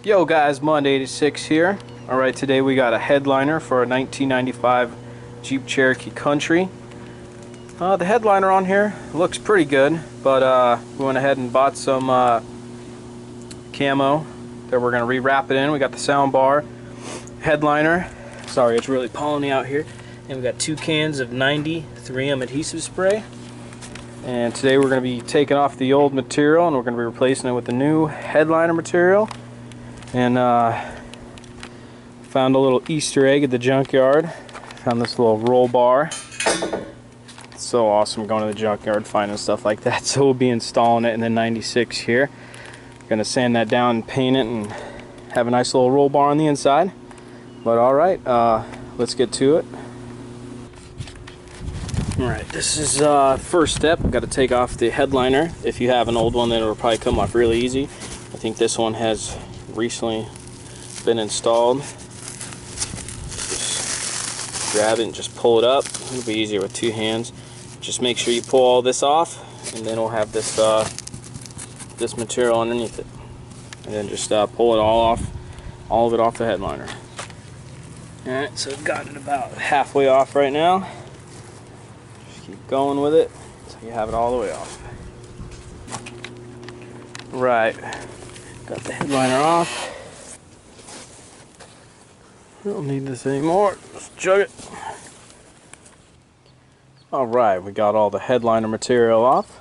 Yo guys, Mund86 here. Alright, today we got a headliner for a 1995 Jeep Cherokee Country. The headliner on here looks pretty good, but we went ahead and bought some camo that we're going to rewrap it in. We got the sound bar, headliner, sorry it's really polleny out here, and we got 2 cans of 90 3M adhesive spray. And today we're going to be taking off the old material and we're going to be replacing it with the new headliner material. And found a little Easter egg at the junkyard. Found this little roll bar. It's so awesome going to the junkyard finding stuff like that. So we'll be installing it in the 96 here. Gonna sand that down and paint it and have a nice little roll bar on the inside. But alright, let's get to it. Alright, this is first step. We've got to take off the headliner. If you have an old one, then it'll probably come off really easy. I think this one has recently been installed. Just grab it and just pull it up. It'll be easier with 2 hands. Just make sure you pull all this off, and then we'll have this this material underneath it. And then just pull it all of it off the headliner. Alright, so I've got it about halfway off right now. Just keep going with it until you have it all the way off. Right. Got the headliner off. I don't need this anymore. Let's chug it. Alright, we got all the headliner material off.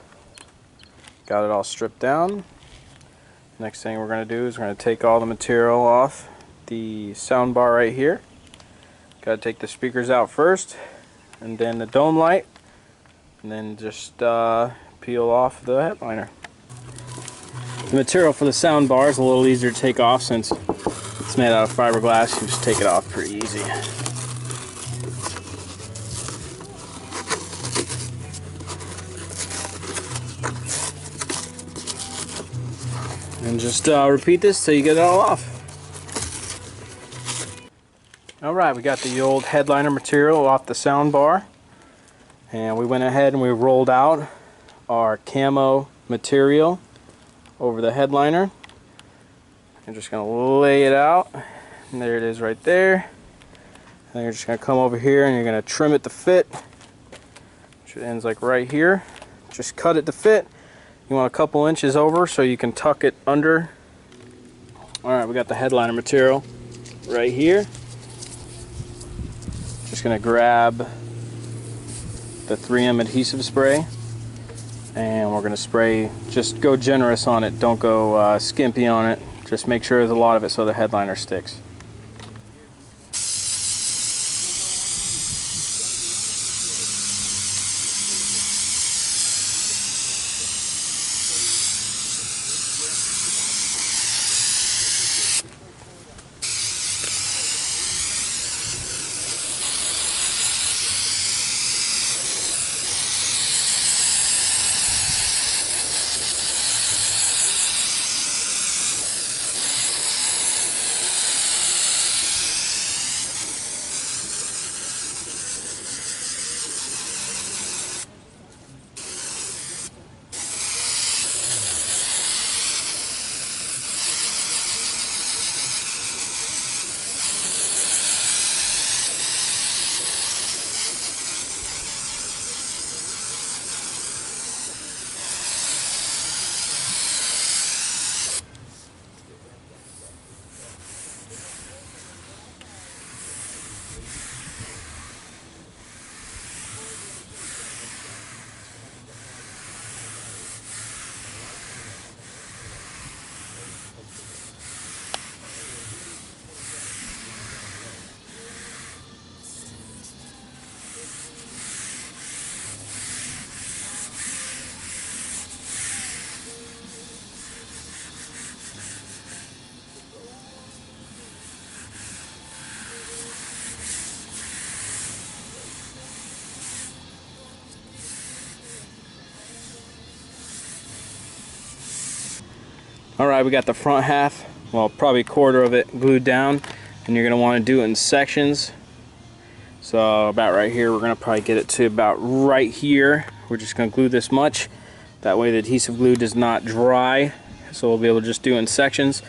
Got it all stripped down. Next thing we're going to do is we're going to take all the material off the sound bar right here. Got to take the speakers out first, and then the dome light, and then just peel off the headliner. The material for the sound bar is a little easier to take off since it's made out of fiberglass. You just take it off pretty easy. And just repeat this till you get it all off. Alright, we got the old headliner material off the sound bar. And we went ahead and we rolled out our camo material over the headliner. I'm just going to lay it out, and there it is right there. And you're just going to come over here and you're going to trim it to fit, which ends like right here. Just cut it to fit. You want a couple inches over so you can tuck it under. Alright, we got the headliner material right here. Just going to grab the 3M adhesive spray. And we're going to spray, just go generous on it, don't go skimpy on it. Just make sure there's a lot of it so the headliner sticks. Alright, we got the front half, well probably a quarter of it glued down, and you're going to want to do it in sections. So about right here, we're going to probably get it to about right here. We're just going to glue this much. That way the adhesive glue does not dry, so we'll be able to just do it in sections.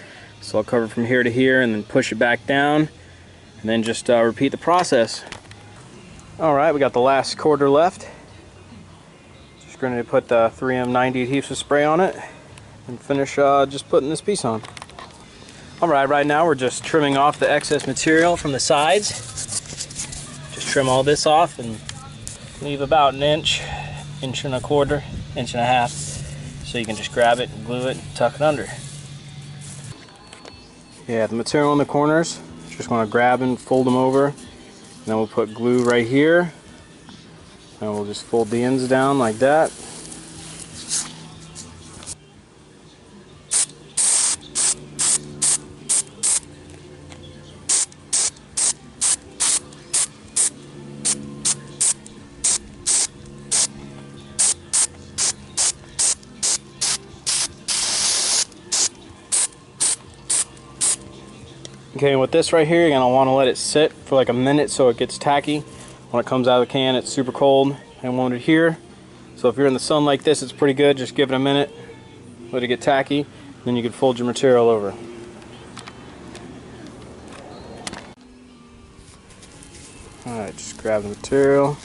So I'll cover from here to here and then push it back down, and then just repeat the process. Alright, we got the last quarter left. Just going to put the 3M90 adhesive spray on it and finish just putting this piece on. Alright, right now we're just trimming off the excess material from the sides. Just trim all this off and leave about an inch, inch and a quarter, inch and a half, so you can just grab it and glue it and tuck it under. Yeah, the material in the corners, just want to grab and fold them over, and then we'll put glue right here, and we'll just fold the ends down like that. Okay, and with this right here, you're going to want to let it sit for like a minute so it gets tacky. When it comes out of the can, it's super cold and won't adhere. So if you're in the sun like this, it's pretty good. Just give it a minute, let it get tacky, then you can fold your material over. Alright, just grab the material.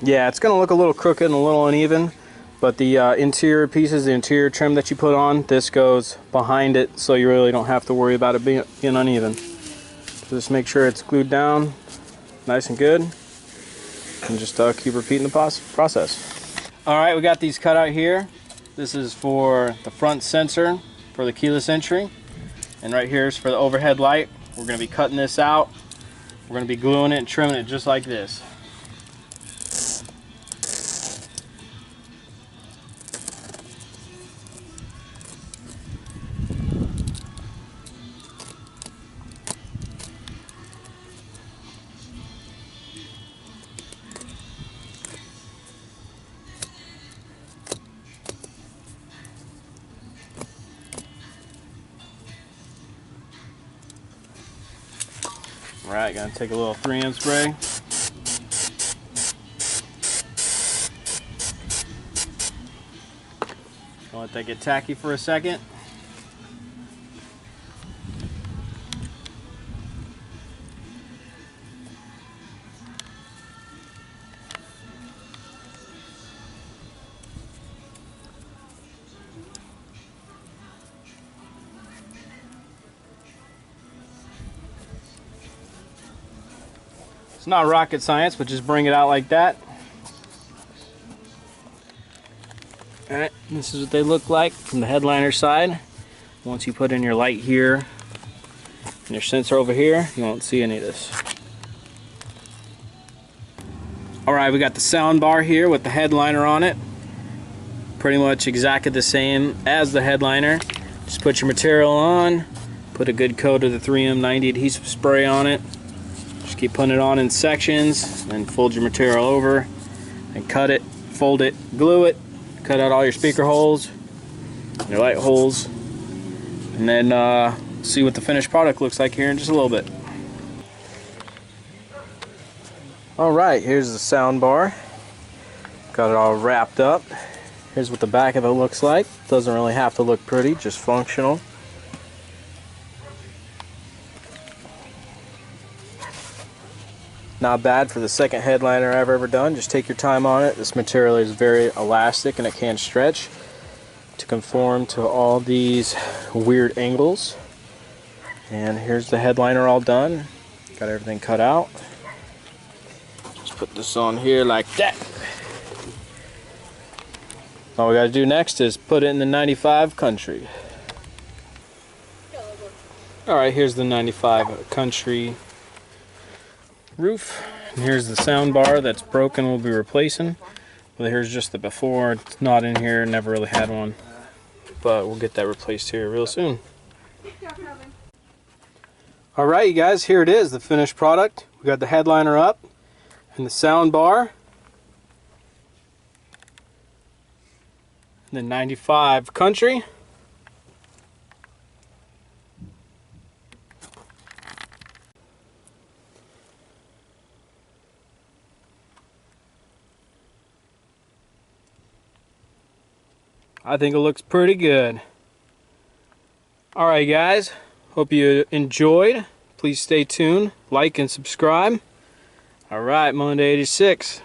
Yeah, it's going to look a little crooked and a little uneven, but the interior pieces, the interior trim that you put on, this goes behind it, so you really don't have to worry about it being uneven. So just make sure it's glued down nice and good, and just keep repeating the process. Alright, we got these cut out here. This is for the front sensor for the keyless entry, and right here is for the overhead light. We're going to be cutting this out. We're going to be gluing it and trimming it just like this. Alright, gonna take a little 3M spray. I'll let that get tacky for a second. It's not rocket science, but just bring it out like that. Alright, this is what they look like from the headliner side. Once you put in your light here and your sensor over here, you won't see any of this. Alright, we got the sound bar here with the headliner on it. Pretty much exactly the same as the headliner. Just put your material on, put a good coat of the 3M90 adhesive spray on it. Just keep putting it on in sections, then fold your material over and cut it, fold it, glue it, cut out all your speaker holes, your light holes, and then see what the finished product looks like here in just a little bit. Alright, here's the sound bar. Got it all wrapped up. Here's what the back of it looks like. Doesn't really have to look pretty, just functional. Not bad for the second headliner I've ever done. Just take your time on it. This material is very elastic and it can stretch to conform to all these weird angles. And here's the headliner all done. Got everything cut out. Just put this on here like that. All we got to do next is put it in the 95 country. Alright, here's the 95 country roof. And here's the sound bar that's broken, we'll be replacing. But here's just the before. It's not in here, never really had one. But we'll get that replaced here real soon. Alright you guys, here it is, the finished product. We got the headliner up and the sound bar. The 95 Country. I think it looks pretty good. Alright guys, hope you enjoyed. Please stay tuned, like and subscribe. Alright, Monday 86.